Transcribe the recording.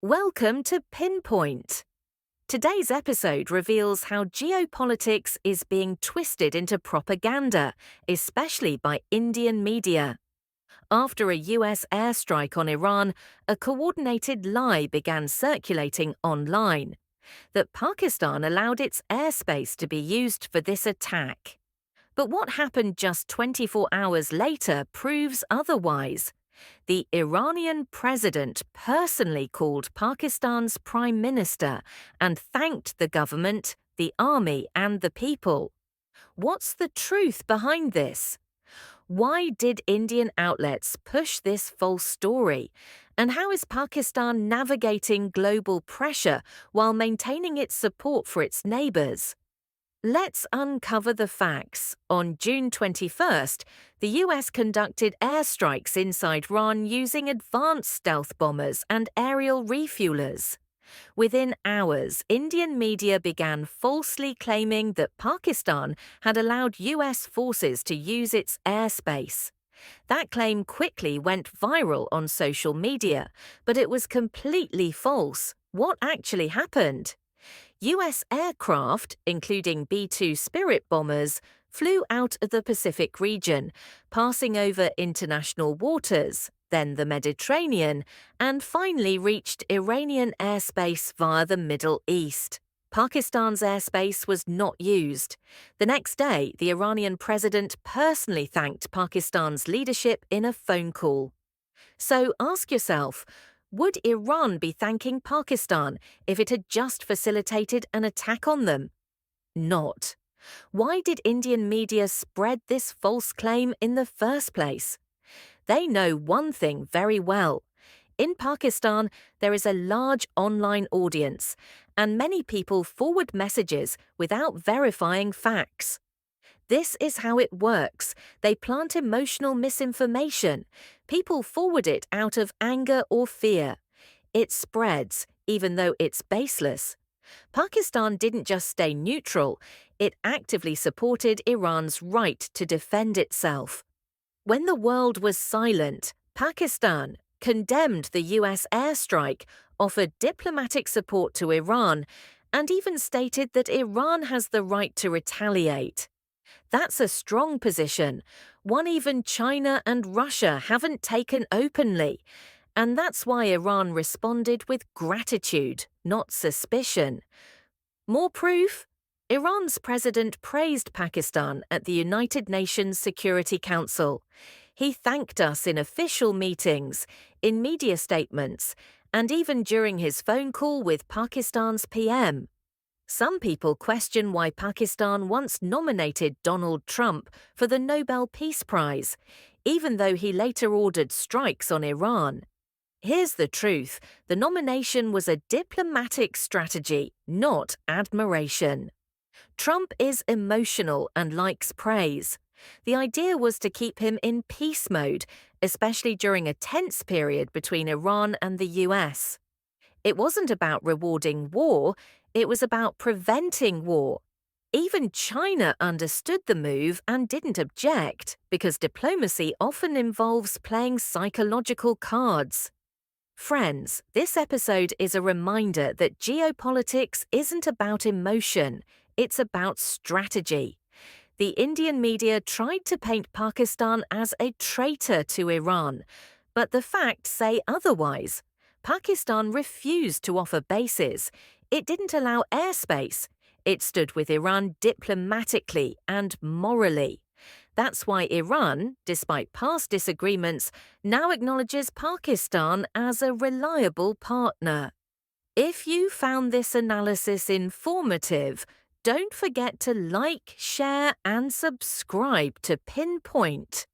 Welcome to Pinpoint. Today's episode reveals how geopolitics is being twisted into propaganda, especially by Indian media. After a US airstrike on Iran, a coordinated lie began circulating online that Pakistan allowed its airspace to be used for this attack. But what happened just 24 hours later proves otherwise. The Iranian president personally called Pakistan's prime minister and thanked the government, the army, and the people. What's the truth behind this? Why did Indian outlets push this false story? And how is Pakistan navigating global pressure while maintaining its support for its neighbors? Let's uncover the facts. On June 21st, the US conducted airstrikes inside Iran using advanced stealth bombers and aerial refuelers. Within hours, Indian media began falsely claiming that Pakistan had allowed US forces to use its airspace. That claim quickly went viral on social media, but it was completely false. What actually happened? US aircraft, including B-2 Spirit bombers, flew out of the Pacific region, passing over international waters, then the Mediterranean, and finally reached Iranian airspace via the Middle East. Pakistan's airspace was not used. The next day, the Iranian president personally thanked Pakistan's leadership in a phone call. So ask yourself, would Iran be thanking Pakistan if it had just facilitated an attack on them? Not. Why did Indian media spread this false claim in the first place? They know one thing very well. In Pakistan, there is a large online audience, and many people forward messages without verifying facts. This is how it works. They plant emotional misinformation. People forward it out of anger or fear. It spreads, even though it's baseless. Pakistan didn't just stay neutral, it actively supported Iran's right to defend itself. When the world was silent, Pakistan condemned the US airstrike, offered diplomatic support to Iran, and even stated that Iran has the right to retaliate. That's a strong position, one even China and Russia haven't taken openly, and that's why Iran responded with gratitude, not suspicion. More proof? Iran's president praised Pakistan at the United Nations Security Council. He thanked us in official meetings, in media statements, and even during his phone call with Pakistan's PM. Some people question why Pakistan once nominated Donald Trump for the Nobel Peace Prize, even though he later ordered strikes on Iran. Here's the truth: the nomination was a diplomatic strategy, not admiration. Trump is emotional and likes praise. The idea was to keep him in peace mode, especially during a tense period between Iran and the US. It wasn't about rewarding war, it was about preventing war. Even China understood the move and didn't object, because diplomacy often involves playing psychological cards. Friends, this episode is a reminder that geopolitics isn't about emotion, it's about strategy. The Indian media tried to paint Pakistan as a traitor to Iran, but the facts say otherwise. Pakistan refused to offer bases. It didn't allow airspace. It stood with Iran diplomatically and morally. That's why Iran, despite past disagreements, now acknowledges Pakistan as a reliable partner. If you found this analysis informative, don't forget to like, share, and subscribe to Pinpoint.